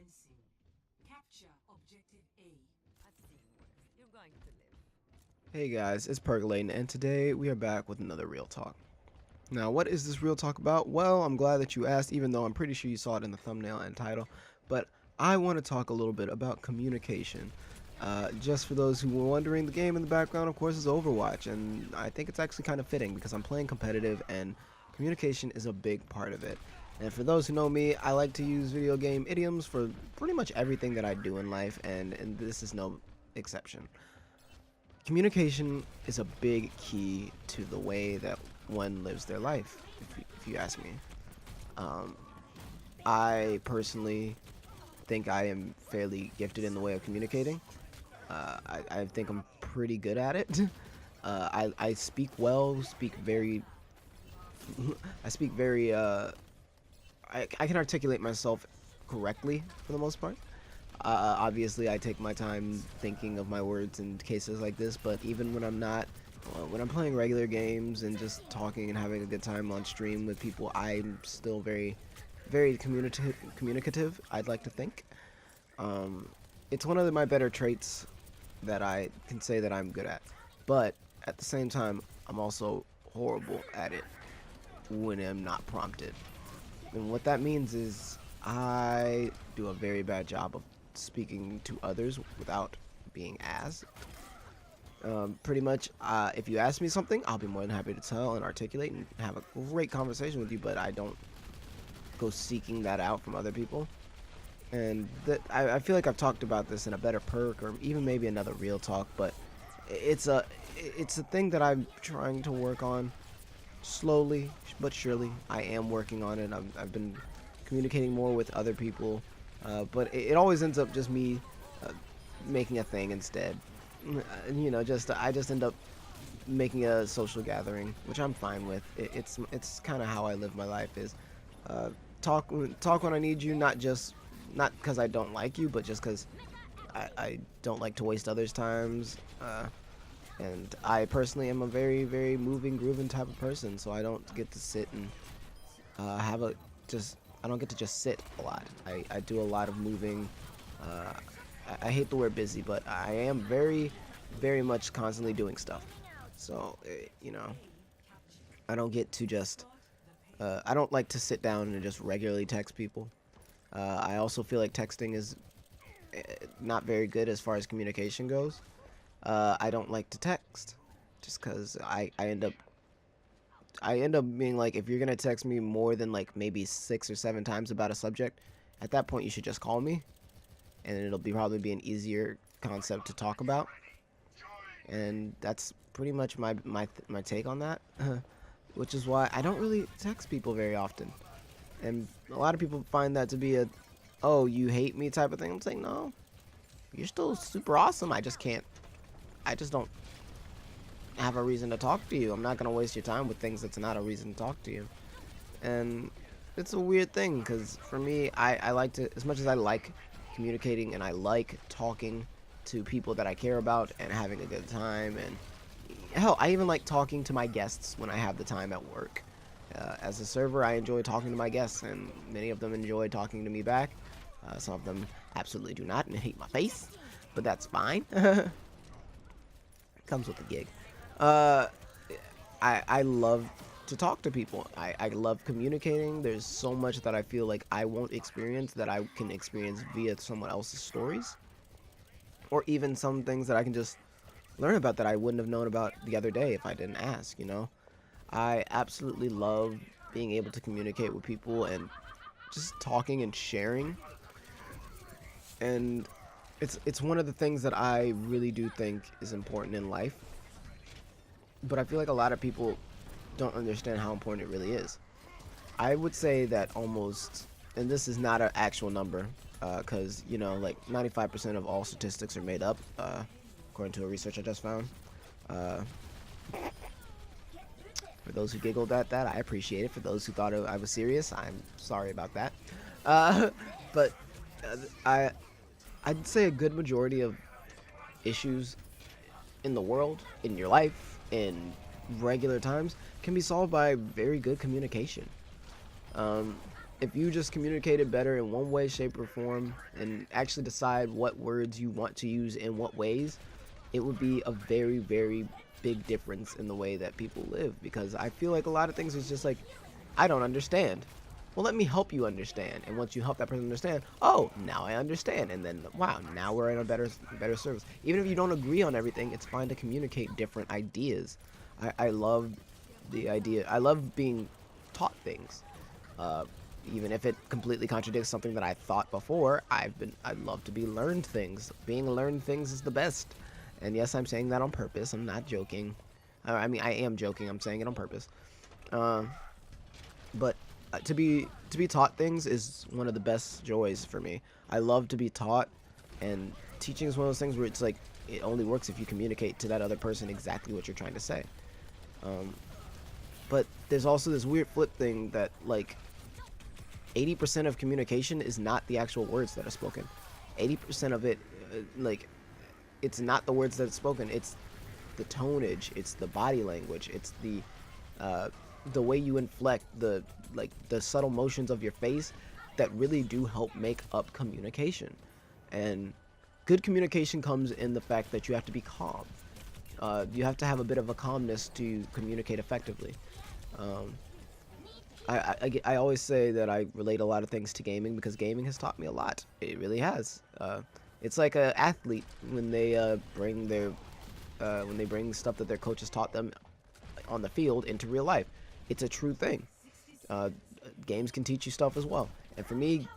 Commencing. Capture objective A. I've seen worse. You're going to live. Hey guys, it's Percolating, and today we are back with another Real Talk. Now, what is this Real Talk about? Well, I'm glad that you asked, even though I'm pretty sure you saw it in the thumbnail and title. But I want to talk a little bit about communication. Just for those who were wondering, the game in the background, of course, is Overwatch, and I think it's actually kind of fitting because I'm playing competitive, and communication is a big part of it. And for those who know me, I like to use video game idioms for pretty much everything that I do in life, and this is no exception. Communication is a big key to the way that one lives their life, if you ask me. I personally think I am fairly gifted in the way of communicating. I think I'm pretty good at it. I speak well, speak very, I speak very, I can articulate myself correctly for the most part. Obviously, I take my time thinking of my words in cases like this, but even when I'm not, when I'm playing regular games and just talking and having a good time on stream with people, I'm still very, very communicative, I'd like to think. It's one of my better traits that I can say that I'm good at, but at the same time, I'm also horrible at it when I'm not prompted. And what that means is I do a very bad job of speaking to others without being asked. Pretty much, if you ask me something, I'll be more than happy to tell and articulate and have a great conversation with you, but I don't go seeking that out from other people. And I feel like I've talked about this in a better perk or even maybe another Real Talk, but it's a thing that I'm trying to work on slowly but surely. I am working on it. I've been communicating more with other people, but it always ends up just me making a thing instead. You know, I just end up making a social gathering, which I'm fine with. It's kind of how I live my life, is talk when I need you, not because I don't like you, but just because I don't like to waste others' times. And I personally am a very, very moving, grooving type of person, so I don't get to sit and I don't get to just sit a lot. I do a lot of moving. I hate the word busy, but I am very, very much constantly doing stuff. So, you know, I don't get to just, I don't like to sit down and just regularly text people. I also feel like texting is not very good as far as communication goes. I don't like to text just because I end up being like, if you're gonna text me more than like maybe 6 or 7 times about a subject, at that point you should just call me, and it'll probably be an easier concept to talk about. And that's pretty much my take on that, which is why I don't really text people very often. And a lot of people find that to be a, oh, you hate me type of thing. I'm saying, no, you're still super awesome. I just don't have a reason to talk to you. I'm not going to waste your time with things that's not a reason to talk to you. And it's a weird thing, because for me, I like to, as much as I like communicating and I like talking to people that I care about and having a good time, and hell, I even like talking to my guests when I have the time at work. As a server, I enjoy talking to my guests, and many of them enjoy talking to me back. Some of them absolutely do not and hate my face, but that's fine. Comes with the gig. I love to talk to people. I love communicating. There's so much that I feel like I won't experience that I can experience via someone else's stories, or even some things that I can just learn about that I wouldn't have known about the other day if I didn't ask, you know? I absolutely love being able to communicate with people and just talking and sharing. And it's one of the things that I really do think is important in life. But I feel like a lot of people don't understand how important it really is. I would say that almost, and this is not an actual number, because, you know, like 95% of all statistics are made up, according to a research I just found. For those who giggled at that, I appreciate it. For those who thought I was serious, I'm sorry about that. But I'd say a good majority of issues in the world, in your life, in regular times, can be solved by very good communication. if you just communicated better in one way, shape, or form, and actually decide what words you want to use in what ways, it would be a very, very big difference in the way that people live. Because I feel like a lot of things is just like, I don't understand. Well, let me help you understand. And once you help that person understand, oh, now I understand. And then, wow, now we're in a better service. Even if you don't agree on everything, it's fine to communicate different ideas. I love the idea. I love being taught things. Even if it completely contradicts something that I thought before, I love to be learned things. Being learned things is the best. And yes, I'm saying that on purpose. I'm not joking. I mean, I am joking. I'm saying it on purpose. But to be taught things is one of the best joys for me. I love to be taught, and teaching is one of those things where it's like it only works if you communicate to that other person exactly what you're trying to say. But there's also this weird flip thing that like 80% of communication is not the actual words that are spoken. 80% of it, like, it's not the words that are spoken. It's the tonage. It's the body language. It's the way you inflect, the subtle motions of your face that really do help make up communication. And good communication comes in the fact that you have to be calm. You have to have a bit of a calmness to communicate effectively. I always say that I relate a lot of things to gaming because gaming has taught me a lot. It really has. It's like an athlete when they bring stuff that their coaches taught them on the field into real life. It's a true thing. Games can teach you stuff as well. And for me,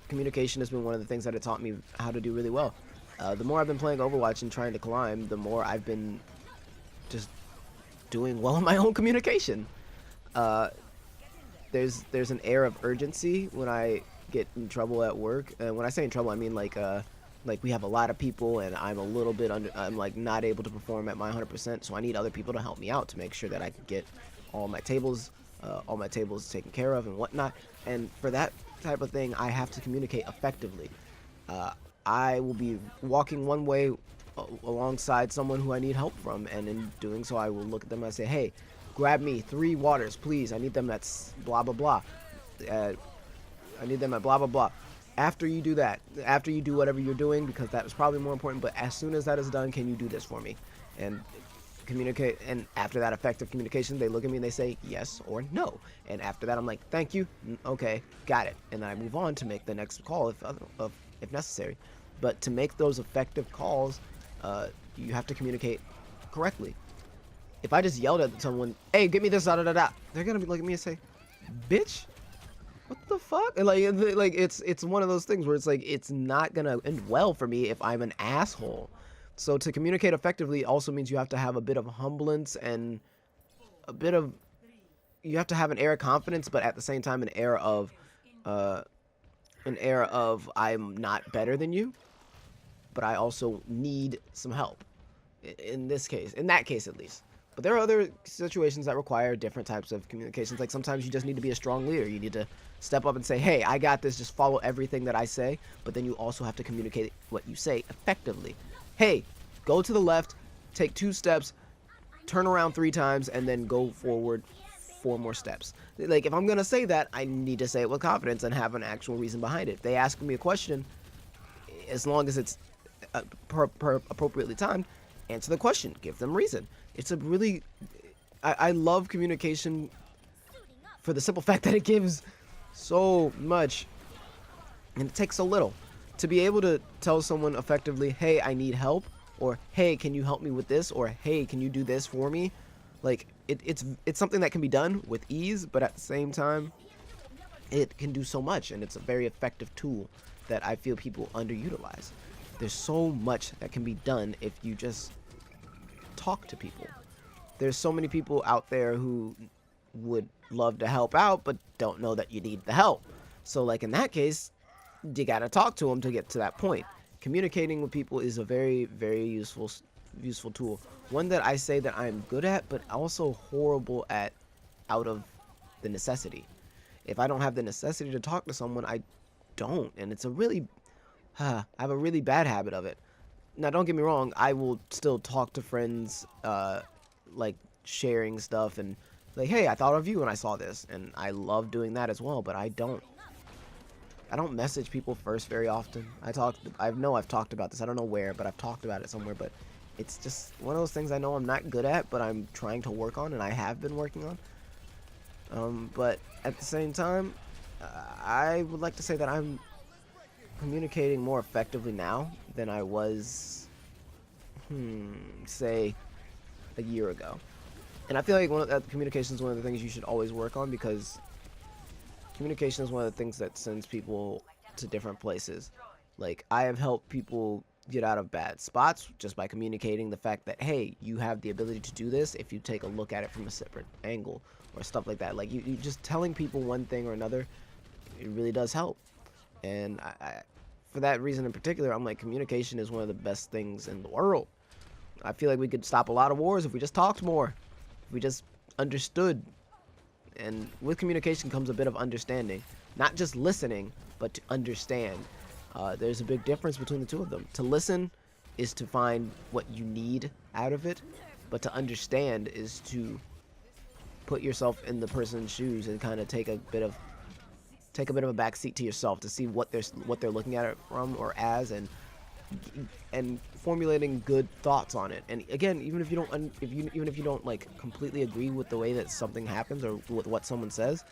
communication has been one of the things that it taught me how to do really well. The more I've been playing Overwatch and trying to climb, the more I've been just doing well in my own communication. There's an air of urgency when I get in trouble at work. And when I say in trouble, I mean like we have a lot of people and I'm a little bit I'm like not able to perform at my 100%, so I need other people to help me out to make sure that I can get all my tables taken care of and whatnot. And for that type of thing, I have to communicate effectively. I will be walking one way alongside someone who I need help from, and in doing so, I will look at them and I say, hey, grab me 3 waters, please. I need them at blah, blah, blah. I need them at blah, blah, blah. After you do that, after you do whatever you're doing, because that is probably more important, but as soon as that is done, can you do this for me? And communicate. And after that effective communication, they look at me and they say yes or no. And after that, I'm like, thank you. Okay, got it. And then I move on to make the next call if necessary. But to make those effective calls, you have to communicate correctly. If I just yelled at someone, hey, give me this, da da da da, they're gonna be looking at me and say, bitch, what the fuck? And like it's one of those things where it's like it's not gonna end well for me if I'm an asshole. So to communicate effectively also means you have to have a bit of humblance and you have to have an air of confidence, but at the same time an air of I'm not better than you, but I also need some help. In that case at least. But there are other situations that require different types of communications. Like sometimes you just need to be a strong leader. You need to step up and say, hey, I got this. Just follow everything that I say. But then you also have to communicate what you say effectively. Hey, go to the left, take 2 steps, turn around 3 times, and then go forward 4 more steps. Like if I'm going to say that, I need to say it with confidence and have an actual reason behind it. If they ask me a question, as long as it's appropriately timed, answer the question. Give them reason. It's a really... I love communication for the simple fact that it gives so much and it takes so little. To be able to tell someone effectively, hey, I need help, or hey, can you help me with this, or hey, can you do this for me? Like, it's something that can be done with ease, but at the same time, it can do so much, and it's a very effective tool that I feel people underutilize. There's so much that can be done if you just talk to people. There's so many people out there who would love to help out but don't know that you need the help. So like in that case, you gotta talk to them to get to that point. Communicating with people is a very, very useful tool. One that I say that I'm good at but also horrible at out of the necessity. If I don't have the necessity to talk to someone, I don't, and it's a really I have a really bad habit of it. Now, don't get me wrong, I will still talk to friends, like sharing stuff and Like, hey, I thought of you when I saw this, and I love doing that as well. But I don't message people first very often. I know I've talked about this. I don't know where, but I've talked about it somewhere. But it's just one of those things I know I'm not good at, but I'm trying to work on, and I have been working on. But at the same time, I would like to say that I'm communicating more effectively now than I was, say, a year ago. And I feel like communication is one of the things you should always work on, because communication is one of the things that sends people to different places. Like, I have helped people get out of bad spots just by communicating the fact that, hey, you have the ability to do this if you take a look at it from a separate angle or stuff like that. Like, you just telling people one thing or another, it really does help. And for that reason in particular, I'm like, communication is one of the best things in the world. I feel like we could stop a lot of wars if we just talked more, if we just understood. And with communication comes a bit of understanding, not just listening, but to understand. There's a big difference between the two of them. To listen is to find what you need out of it, but to understand is to put yourself in the person's shoes and kind of take a bit of a back seat to yourself to see what they're looking at it from or as, and formulating good thoughts on it. And again, even if you don't like completely agree with the way that something happens or with what someone says,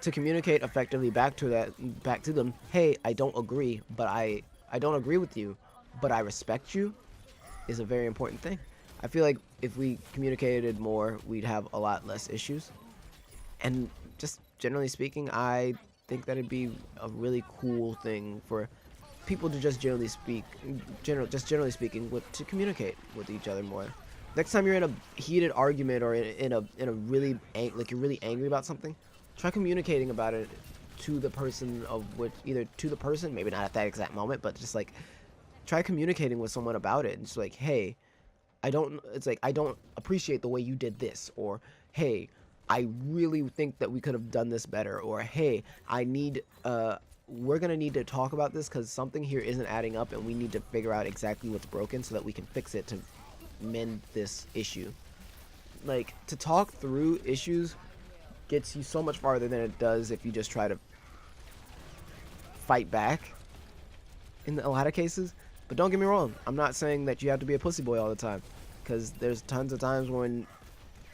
to communicate effectively back to them, hey, I don't agree, but I don't agree with you, but I respect you, is a very important thing. I feel like if we communicated more, we'd have a lot less issues. And just generally speaking, I think that it'd be a really cool thing for people to just generally speaking, to communicate with each other more. Next time you're in a heated argument or in a really like you're really angry about something, try communicating about it to the person maybe not at that exact moment, but just like try communicating with someone about it. And just like, hey, I don't appreciate the way you did this, or hey, I really think that we could have done this better, or hey, we're gonna need to talk about this because something here isn't adding up, and we need to figure out exactly what's broken so that we can fix it to mend this issue. Like, to talk through issues gets you so much farther than it does if you just try to fight back in a lot of cases. But don't get me wrong, I'm not saying that you have to be a pussy boy all the time, because there's tons of times when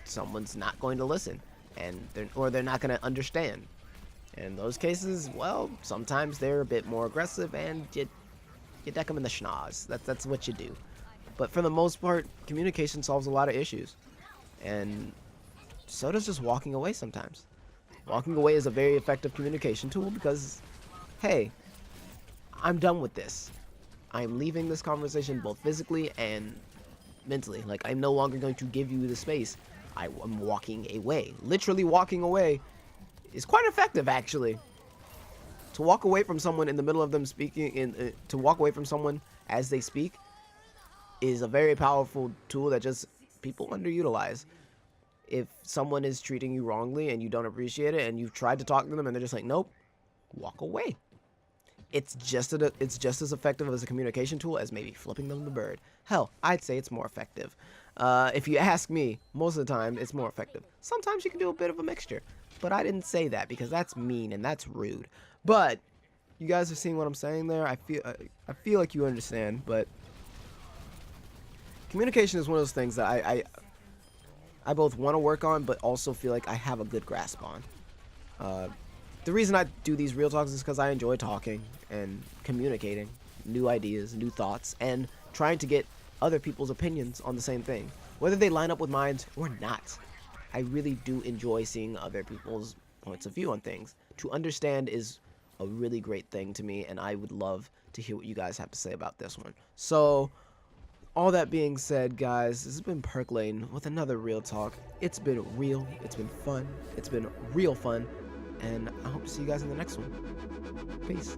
someone's not going to listen, and they're not going to understand. And in those cases, well, sometimes they're a bit more aggressive, and you deck them in the schnoz. That's what you do. But for the most part, communication solves a lot of issues, and so does just walking away sometimes. Walking away is a very effective communication tool because, hey, I'm done with this. I'm leaving this conversation both physically and mentally. Like, I'm no longer going to give you the space. I'm walking away. Literally walking away is quite effective, actually. To walk away from someone in the middle of them speaking, to walk away from someone as they speak, is a very powerful tool that just people underutilize. If someone is treating you wrongly and you don't appreciate it, and you've tried to talk to them and they're just like, nope, walk away. It's just as effective as a communication tool as maybe flipping them the bird. Hell, I'd say it's more effective. If you ask me, most of the time it's more effective. Sometimes you can do a bit of a mixture, but I didn't say that because that's mean and that's rude. But you guys are seeing what I'm saying there. I feel like you understand. But communication is one of those things that I both want to work on, but also feel like I have a good grasp on. The reason I do these real talks is because I enjoy talking and communicating new ideas, new thoughts, and trying to get other people's opinions on the same thing, whether they line up with mine or not. I really do enjoy seeing other people's points of view on things. To understand is a really great thing to me, and I would love to hear what you guys have to say about this one. So, all that being said, guys, this has been Perk Lane with another Real Talk. It's been real, it's been fun, it's been real fun, and I hope to see you guys in the next one. Peace.